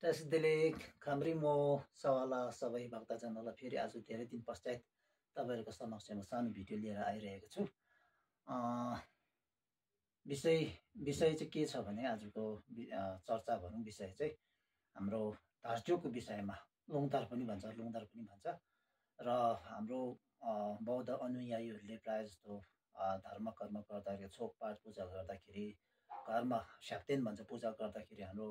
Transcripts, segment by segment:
त्यसैले खाम्री म सवाला सबै भक्तजनहरूलाई फेरि आज धेरै दिन पश्चात तपाईँहरूको समक्षमा सानो भिडियो लिएर आइरहेको छु। विषय चाहिँ के छ भने आजको चर्चा भनौँ विषय चाहिँ हाम्रो धार्चोको विषयमा लुङदार पनि भन्छ र हाम्रो बौद्ध अनुयायीहरूले प्रायः जस्तो धर्म कर्म गर्दाखेरि छोकपाठ पूजा गर्दाखेरि घरमा स्याप्तेन भन्छ पूजा गर्दाखेरि हाम्रो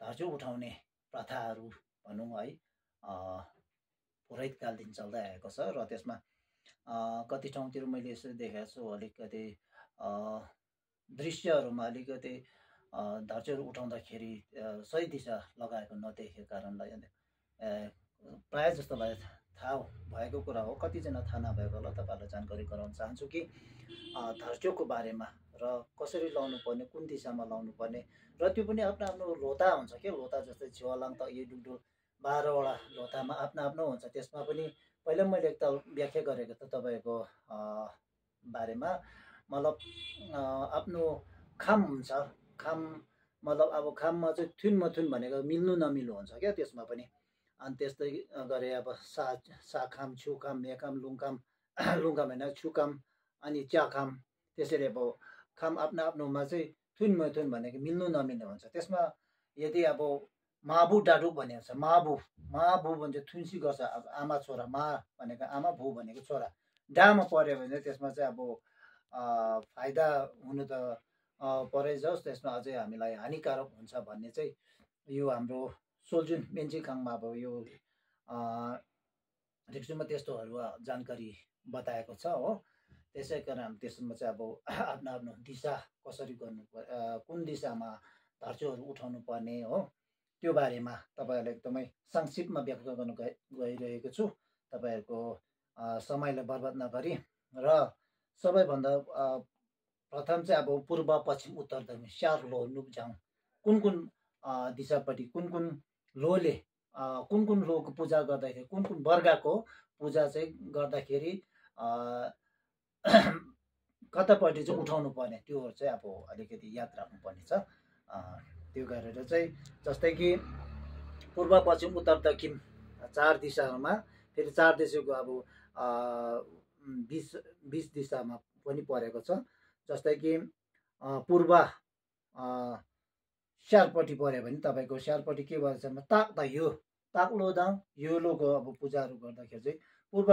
धार्चो उठाउने प्रथाहरू भनौँ है पुरातकालदेखि चल्दै आएको छ र त्यसमा कति ठाउँतिर मैले यसरी देखाएको छु। अलिकति दृश्यहरूमा अलिकति धार्चोहरू उठाउँदाखेरि सही दिशा लगाएको नदेखेको कारणलाई प्रायः जस्तोलाई थाहा भएको कुरा हो। कतिजना थाहा नभएकोलाई तपाईँहरूलाई जानकारी गराउन चाहन्छु कि धार्चोको बारेमा र कसरी लाउनु पर्ने, कुन दिशामा लाउनु पर्ने र त्यो पनि आफ्नो आफ्नो लोता हुन्छ के। लोता जस्तै छुवालाङ त यो डुल्डुल 12वटा लोतामा आफ्नो आफ्नो हुन्छ। त्यसमा पनि पहिला मैले एकताल व्याख्या गरेको त तपाईँको बारेमा मतलब आफ्नो खाम हुन्छ। खाम मतलब अब खाममा चाहिँ थुन भनेको मिल्नु नमिल्नु हुन्छ क्या त्यसमा पनि। अनि त्यस्तै गरे अब सा खाम, छु खाम, मे खाम, लुङखाम होइन छुखाम अनि च्याखाम, त्यसरी अब खाम आफ्नो आफ्नोमा चाहिँ थुन भनेको मिल्नु नमिल्ने हुन्छ। त्यसमा यदि अब माबु डाडु भन्ने हुन्छ, माबु भन्छ थुन्सी गर्छ। अब आमा छोरा, मा भनेको आमा, भु भनेको छोरा, डामा पऱ्यो भने त्यसमा चाहिँ अब फाइदा हुनु त परै जाओस्, त्यसमा अझै हामीलाई हानिकारक हुन्छ भन्ने चाहिँ यो हाम्रो सोल्जुन मेन्जिखाङमा अब यो रिक्सुमा त्यस्तोहरू जानकारी बताएको छ हो। त्यसै कारण त्यसमा चाहिँ अब आफ्नो आफ्नो दिशा कसरी गर्नु, कुन दिशामा धार्चोहरू उठाउनु पर्ने हो, त्यो बारेमा तपाईँहरूलाई एकदमै संक्षिप्तमा व्याख्या गर्न गइरहेको छु तपाईँहरूको समयलाई बर्बाद नगरी। र सबैभन्दा प्रथम चाहिँ अब पूर्व, पश्चिम, उत्तर, दक्षिण, स्यार, लो, नुपझाङ कुन दिशापट्टि कुन लोले कुन लोको पूजा गर्दाखेरि कुन वर्गको पूजा चाहिँ गर्दाखेरि कतापट्टि चाहिँ उठाउनु पर्ने त्यो चाहिँ अब अलिकति याद राख्नुपर्ने छ। त्यो गरेर चाहिँ जस्तै कि पूर्व, पश्चिम, उत्तर, दक्षिण 4 दिशाहरूमा फेरि 4 दिशाको अब 20 दिशामा पनि परेको छ। जस्तै कि पूर्व स्यारपट्टि पऱ्यो भने तपाईँको स्यारपट्टि के भन्छ भने ताक्लो दाङ यो लोको अब पूजाहरू गर्दाखेरि चाहिँ पूर्व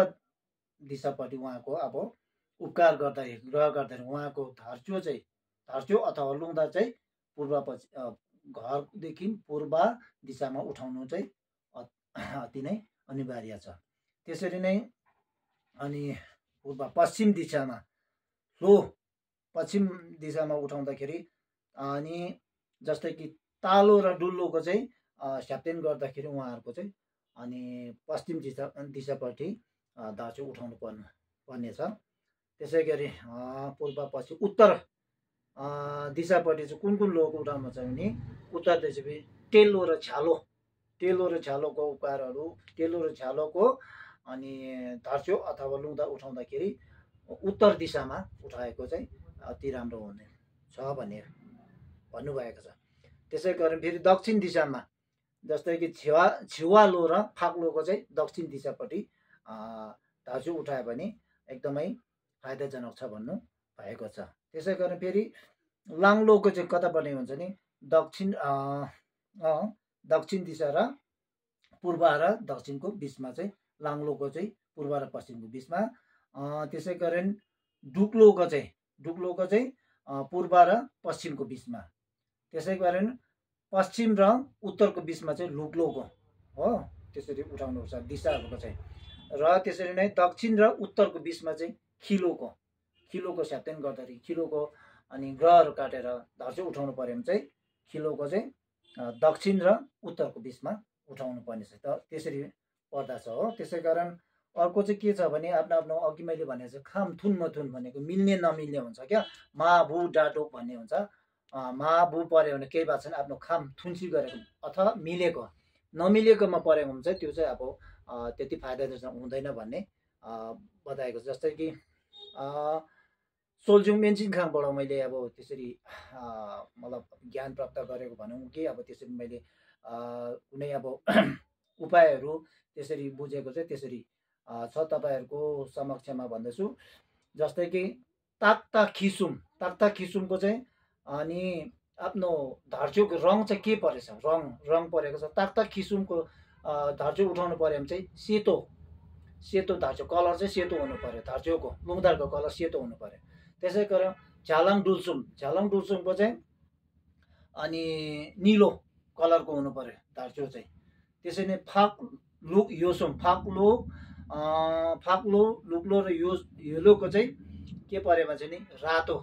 दिशापट्टि उहाँको अब उपकार गर्दाखेरि ग्रह गर्दाखेरि उहाँको धार्चो अथवा लुङदा चाहिँ घरदेखि पूर्व दिशामा उठाउनु चाहिँ अति नै अनिवार्य छ। त्यसरी नै अनि पूर्व पश्चिम दिशामा उठाउँदाखेरि अनि जस्तै कि तालो र डुल्लोको चाहिँ स्याप्तेन गर्दाखेरि उहाँहरूको चाहिँ अनि पश्चिम दिशापट्टि धार्चो उठाउनु पर्ने छ। त्यसै गरी पूर्व, पश्चिम, उत्तर दिशापट्टि चाहिँ कुन लोको उठाउनु छ भने उत्तर दिशा टेलो र छ्यालोको उपकारहरू, टेलो र छ्यालोको अनि धार्चो अथवा लुङदा उठाउँदाखेरि उत्तर दिशामा उठाएको चाहिँ अति राम्रो हुने छ भन्ने भन्नुभएको छ। त्यसै गरी फेरि दक्षिण दिशामा जस्तै कि छिवालो र फाक्लोको चाहिँ दक्षिण दिशापट्टि धार्चो उठायो भने एकदमै फाइदाजनक छ भन्नु भएको छ। त्यसै गरी फेरि लाङ्लोको चाहिँ कतापट्टि हुन्छ नि दक्षिण दिशा र पूर्व र दक्षिणको बिचमा चाहिँ लाङ्लोको चाहिँ पूर्व र पश्चिमको बिचमा। त्यसै गरी डुक्लोको चाहिँ पूर्व र पश्चिमको बिचमा। त्यसै गरी पश्चिम र उत्तरको बिचमा चाहिँ लुक्लोको हो, त्यसरी उठाउनुपर्छ दिशाहरूको चाहिँ। र त्यसरी नै दक्षिण र उत्तरको बिचमा चाहिँ खिलोको स्याप्तेन गर्दाखेरि खिलोको अनि ग्रहहरू काटेर धार्चो उठाउनु पर्यो भने चाहिँ खिलोको चाहिँ दक्षिण र उत्तरको बिचमा उठाउनु पर्ने छ। त्यसरी पर्दछ हो। त्यसै कारण अर्को चाहिँ के छ भने आफ्नो अघि मैले भनेको चाहिँ खाम थुन भनेको मिल्ने नमिल्ने हुन्छ क्या। माभु डाडो भन्ने हुन्छ। माभु पऱ्यो भने केही भएको छैन, आफ्नो खाम थुन्सी गरेको अथवा मिलेको, नमिलेकोमा परेको हुन्छ त्यो चाहिँ अब त्यति फाइदा हुँदैन भन्ने बताएको छ। जस्तै कि सोल्जुङ मेन्जिङखाङबाट मैले अब त्यसरी मतलब ज्ञान प्राप्त गरेको भनौँ कि अब त्यसरी मैले कुनै अब उपायहरू त्यसरी बुझेको चाहिँ त्यसरी छ तपाईँहरूको समक्षमा भन्दछु। जस्तै कि ताक्ता खिसुमको चाहिँ अनि आफ्नो धार्चुको रङ चाहिँ के परेछ, रङ परेको छ। ताक्ता खिसुमको धार्चु उठाउनु पऱ्यो भने चाहिँ सेतो धार्चो कलर चाहिँ सेतो हुनु पऱ्यो। धार्चुको लुङदारको कलर सेतो हुनु पऱ्यो। त्यसै गरेर झालाङ डुल्सुमको चाहिँ अनि निलो कलरको हुनु पऱ्यो धार्चो चाहिँ। त्यसै नै फाक्लो लुक्लो र येलोको चाहिँ के पऱ्यो भने चाहिँ नि रातो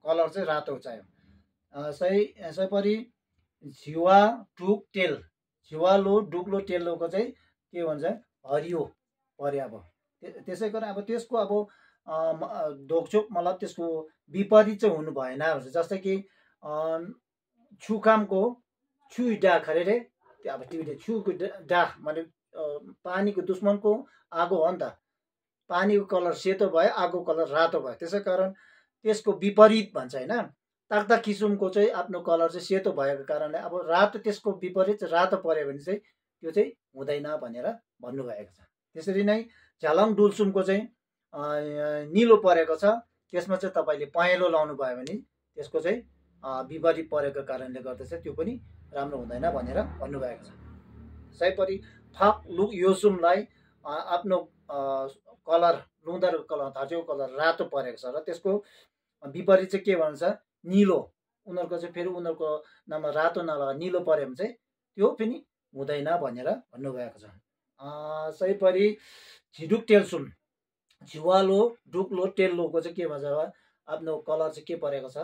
कलर चाहिँ रातो चाहियो। सैपरि छिवालो डुक्लो टेल्लोको चाहिँ के भन्छ हरियो पऱ्यो। अब त्यसै गरेर अब त्यसको अब ढोकछोक मतलब त्यसको विपरीत चाहिँ हुनु भएन। जस्तै कि छुकामको छुइडा खरेरे अब टिभीले छुको डा भने पानीको दुश्मनको आगो हो नि त। पानीको कलर सेतो भयो, आगो कलर रातो भयो। त्यसै कारण त्यसको विपरीत भन्छ होइन। ताक्ता किसुमको चाहिँ आफ्नो कलर चाहिँ सेतो भएको कारणले अब रातो त्यसको विपरीत रातो पऱ्यो भने चाहिँ त्यो चाहिँ हुँदैन भनेर भन्नुभएको छ। त्यसरी नै झालाङ डुल्सुमको चाहिँ निलो परेको छ। त्यसमा चाहिँ तपाईँले पहेँलो लाउनु भयो भने त्यसको चाहिँ विपरीत परेको कारणले गर्दा चाहिँ त्यो पनि राम्रो हुँदैन भनेर भन्नुभएको छ। सैपरि फाक्लुक योसुमलाई आफ्नो कलर लुङदारको कलर धार्चुको कलर रातो परेको छ र त्यसको विपरीत चाहिँ के भन्छ निलो। उनीहरूको चाहिँ फेरि उनीहरूको नाममा रातो नलगा निलो पऱ्यो भने चाहिँ त्यो पनि हुँदैन भनेर भन्नुभएको छ। सैपरि झिडुक टेल्सुम झिवालो डुक्लो टेल्लोको चाहिँ के भन्छ आफ्नो कलर चाहिँ के परेको छ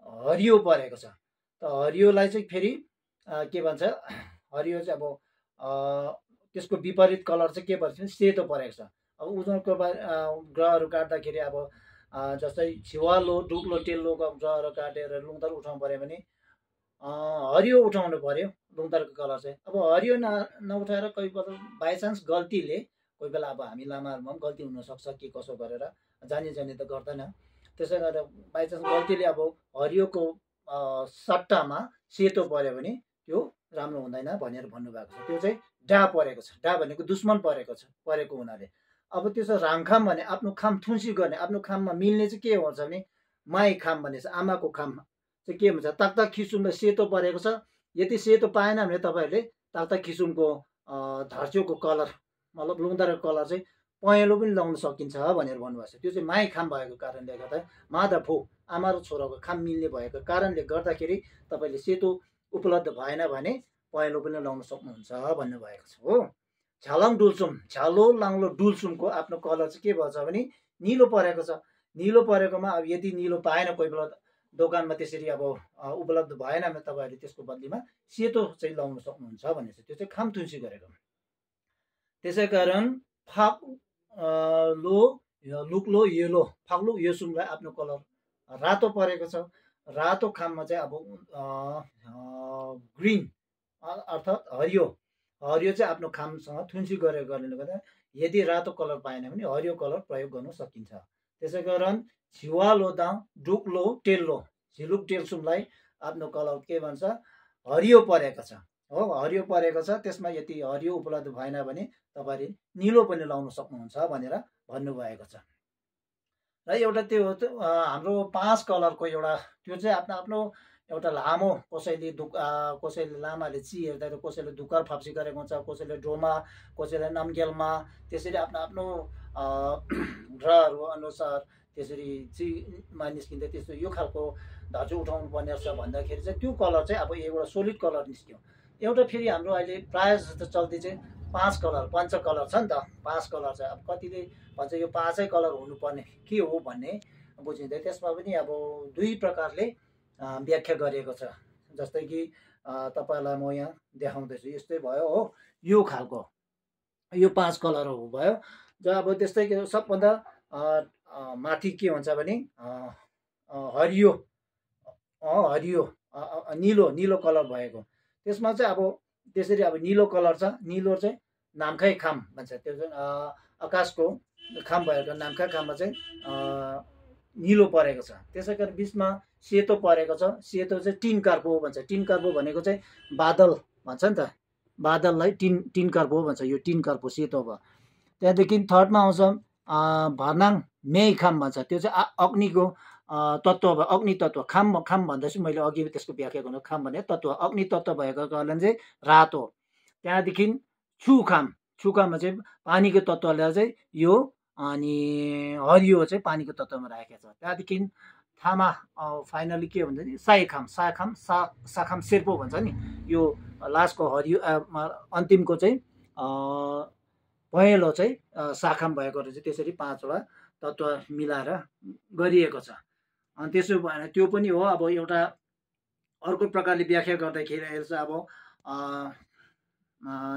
हरियो परेको छ। त हरियोलाई चाहिँ फेरि के भन्छ हरियो चाहिँ अब त्यसको विपरीत कलर चाहिँ के परेको छ सेतो परेको छ। अब उनीहरूको ग्रहहरू काट्दाखेरि अब जस्तै छिवालो डुक्लो टेल्लोको ग्रहहरू काटेर लुङदार उठाउनु पऱ्यो भने हरियो उठाउनु पऱ्यो लुङदारको कलर चाहिँ। अब हरियो नउठाएर कोही बेला बाइचान्स गल्तीले कोही बेला अब हामी लामाहरूमा पनि गल्ती हुनसक्छ के कसो गरेर जानी त गर्दैन। त्यसै गरेर बाइचान्स गल्तीले अब हरियोको सट्टामा सेतो पऱ्यो भने त्यो राम्रो हुँदैन भनेर भन्नुभएको छ। त्यो चाहिँ डा परेको छ। डा भनेको दुश्मन परेको हुनाले अब त्यसो राङखाम भने आफ्नो खाम थुन्सी गर्ने आफ्नो खाममा मिल्ने चाहिँ के हुन्छ भने माई खाम भने चाहिँ आमाको खाम चाहिँ के भन्छ ताक्ता खिसुमले सेतो परेको छ। यदि सेतो पाएन भने तपाईँहरूले ताक्ता खिसुमको धार्चुको कलर मतलब लुङदारको कलर चाहिँ पहेँलो पनि लाउन सकिन्छ भनेर भन्नुभएको छ। त्यो चाहिँ माई खाम भएको कारणले गर्दा मादा फो आमा र छोराको खाम मिल्ने भएको कारणले गर्दाखेरि तपाईँले सेतो उपलब्ध भएन भने पहेँलो पनि लाउन सक्नुहुन्छ भन्नुभएको छ हो। झालाङ डुल्सुम झालो लाङ्लो डुल्सुमको आफ्नो कलर चाहिँ के भन्छ भने निलो परेको छ। निलो परेकोमा अब यदि निलो पाएन कोही बेला दोकानमा त्यसरी अब उपलब्ध भएन भने तपाईँहरूले त्यसको बदलीमा सेतो चाहिँ लाउन सक्नुहुन्छ भनेर त्यो चाहिँ खाम थुन्सी गरेको। त्यसै कारण लुक्लो येलो फाक्लु योसुमलाई आफ्नो कलर रातो परेको छ। रातो खाममा चाहिँ अब ग्रिन अर्थात् हरियो चाहिँ आफ्नो खामसँग थुन्सी गरेको कारणले गर्दा यदि रातो कलर पाएन भने हरियो कलर प्रयोग गर्न सकिन्छ। त्यसै कारण छिवालो दाङ डुक्लो टेल्लो झिलुक टेल्सुमलाई आफ्नो कलर के भन्छ हरियो परेको छ हो। हरियो परेको छ त्यसमा यदि हरियो उपलब्ध भएन भने तपाईँले निलो पनि लाउन सक्नुहुन्छ भनेर भन्नुभएको छ। र एउटा त्यो हाम्रो 5 कलरको एउटा त्यो चाहिँ आफ्नो आफ्नो एउटा लामो कसैले लामाले चिहेर्दा कसैले दुकर फाप्सी गरेको हुन्छ, कसैले डोमा, कसैले नम्गेलमा त्यसरी आफ्नो आफ्नो ग्रहहरू अनुसार त्यसरी चिमा निस्किँदा त्यस्तो यो खालको धार्चु उठाउनु पर्ने रहेछ भन्दाखेरि चाहिँ त्यो कलर चाहिँ अब एउटा सोलिड कलर निस्क्यो। एउटा फेरि हाम्रो अहिले प्रायः जस्तो चल्ती चाहिँ 5 कलर पञ्च कलर छ नि त। 5 कलर चाहिँ अब कतिले भन्छ यो 5 कलर हुनुपर्ने के हो भन्ने बुझिँदै त्यसमा पनि अब 2 प्रकारले व्याख्या गरिएको छ। जस्तै कि तपाईँलाई म यहाँ देखाउँदैछु यस्तै भयो हो। यो खालको यो 5 कलरहरू भयो जो अब त्यस्तै सबभन्दा माथि के हुन्छ भने हरियो निलो कलर भएको त्यसमा चाहिँ अब त्यसरी अब निलो कलर छ। निलो चाहिँ नामखै खाम भन्छ। त्यो चाहिँ आकाशको खाम भएको नाम्खा खाममा चाहिँ निलो परेको छ, त्यसै कारण बिचमा सेतो परेको छ। सेतो चाहिँ टिन कार्पो भन्छ। टिन कार्पो भनेको चाहिँ बादल भन्छ नि त, बादललाई टिन कार्पो भन्छ। यो टिन कार्पो सेतो भयो। त्यहाँदेखि थर्डमा आउँछ भर्नाङ मेइखाम भन्छ। त्यो चाहिँ अग्निको तत्त्व भयो, अग्नि तत्त्व। खाम भन्दैछु मैले अघि त्यसको व्याख्या गर्नु। खाम भने तत्त्व, अग्नि तत्त्व भएको कारण चाहिँ रातो। त्यहाँदेखि छुखाममा चाहिँ पानीको तत्त्वलाई चाहिँ यो, अनि हरियो चाहिँ पानीको तत्त्वमा राखेको छ। त्यहाँदेखि थामा फाइनली के भन्छ नि साखाम शेर्पो भन्छ नि। यो लास्टको हरियो अन्तिमको चाहिँ पहेँलो चाहिँ साखाम भएकोले चाहिँ त्यसरी 5वटा तत्त्व मिलाएर गरिएको छ। अनि त्यसो भएन त्यो पनि हो। अब एउटा अर्को प्रकारले व्याख्या गर्दाखेरि चाहिँ अब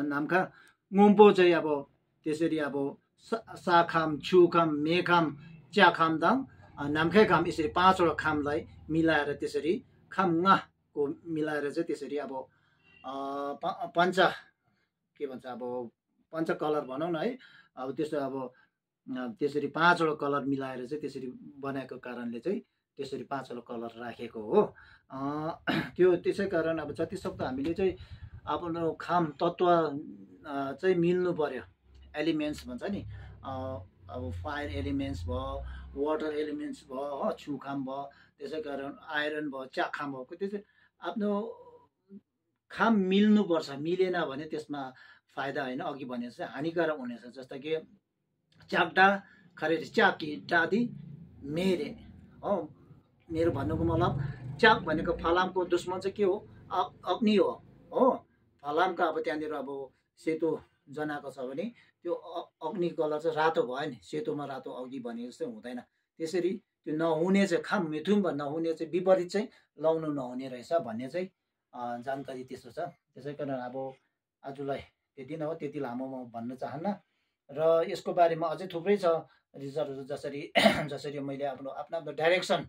नाम्खा ङुम्पो चाहिँ अब त्यसरी अब साखाम, छुखाम, मेखाम, च्याखाम दाङ, नाम्खै खाम, यसरी 5वटा खामलाई मिलाएर त्यसरी खामङाको मिलाएर चाहिँ त्यसरी अब के भन्छ अब पञ्च कलर भनौँ न है। अब त्यस्तो अब त्यसरी 5वटा कलर मिलाएर चाहिँ त्यसरी बनाएको कारणले चाहिँ त्यसरी 5वटा कलर राखेको हो। त्यो त्यसै कारण अब जतिसक्दो हामीले चाहिँ आफ्नो खाम तत्त्व चाहिँ मिल्नु पर्यो। एलिमेन्ट्स भन्छ नि, अब फायर एलिमेन्ट्स भयो, वाटर एलिमेन्ट्स भयो हो, छुखाम भयो, त्यसै कारण आइरन भयो, च्याखाम भयो। त्यो चाहिँ आफ्नो खाम मिल्नुपर्छ। मिलेन भने त्यसमा फाइदा होइन, अघि भने चाहिँ हानिकारक हुनेछ। जस्तो कि च्याक्डा खरे च्याकी डादी मेरे हो। मेरो भन्नुको मतलब च्याक भनेको फलामको दुश्मन चाहिँ के हो? अग्नि हो। फलामका अब त्यहाँनिर अब सेतो जनाएको छ भने त्यो अग्नि कलर चाहिँ रातो भयो नि। सेतोमा रातो अघि भने जस्तै हुँदैन। त्यसरी त्यो नहुने चाहिँ खाम मिथुन नहुने चाहिँ विपरीत चाहिँ लाउनु नहुने रहेछ भन्ने चाहिँ जानकारी त्यस्तो छ। त्यसै कारण अब आजलाई त्यति नै हो, त्यति लामो म भन्न चाहन्न। र यसको बारेमा अझै थुप्रै छ रिसर्चहरू। जसरी मैले आफ्नो डाइरेक्सन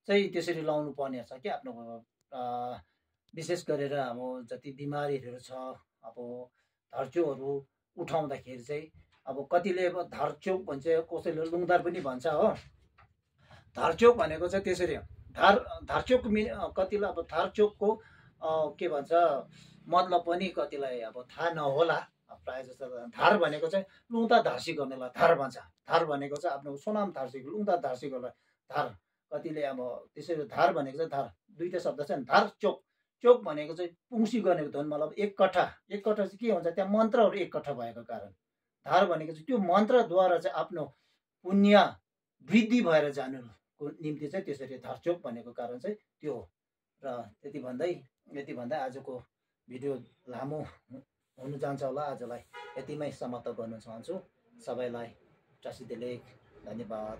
चाहिँ त्यसरी लाउनु पर्ने छ कि आफ्नो विशेष गरेर अब जति बिमारीहरू छ, अब धर्चोहरू उठाउँदाखेरि चाहिँ अब कतिले अब धर्चोक भन्छ, कसैले लुङदार पनि भन्छ हो। धर्चोक भनेको चाहिँ त्यसरी धर्चोक कतिलाई अब धर्चोकको के भन्छ मतलब पनि कतिलाई अब थाहा नहोला। प्रायः जस्तो धार भनेको चाहिँ लुङदा धार्सी गर्नेलाई धार भन्छ। धार भनेको चाहिँ आफ्नो सोनाम धार्सी, लुङदा धार्सी गर्नेलाई धार। कतिले अब त्यसरी धार भनेको चाहिँ धार दुईवटा शब्द छ नि। धार चोक भनेको चाहिँ पुङ्सी गर्नेको धुन, मतलब एक कट्ठा चाहिँ के हुन्छ, त्यहाँ मन्त्रहरू एक कट्ठा भएको कारण धार भनेको चाहिँ त्यो मन्त्रद्वारा चाहिँ आफ्नो पुण्य वृद्धि भएर जानुको निम्ति चाहिँ त्यसरी धारचोक भनेको कारण चाहिँ त्यो हो। र यति भन्दै आजको भिडियो लामो हुनु जान्छ होला। आजलाई यतिमै समाप्त गर्न चाहन्छु। सबैलाई टसिदेलेख धन्यवाद।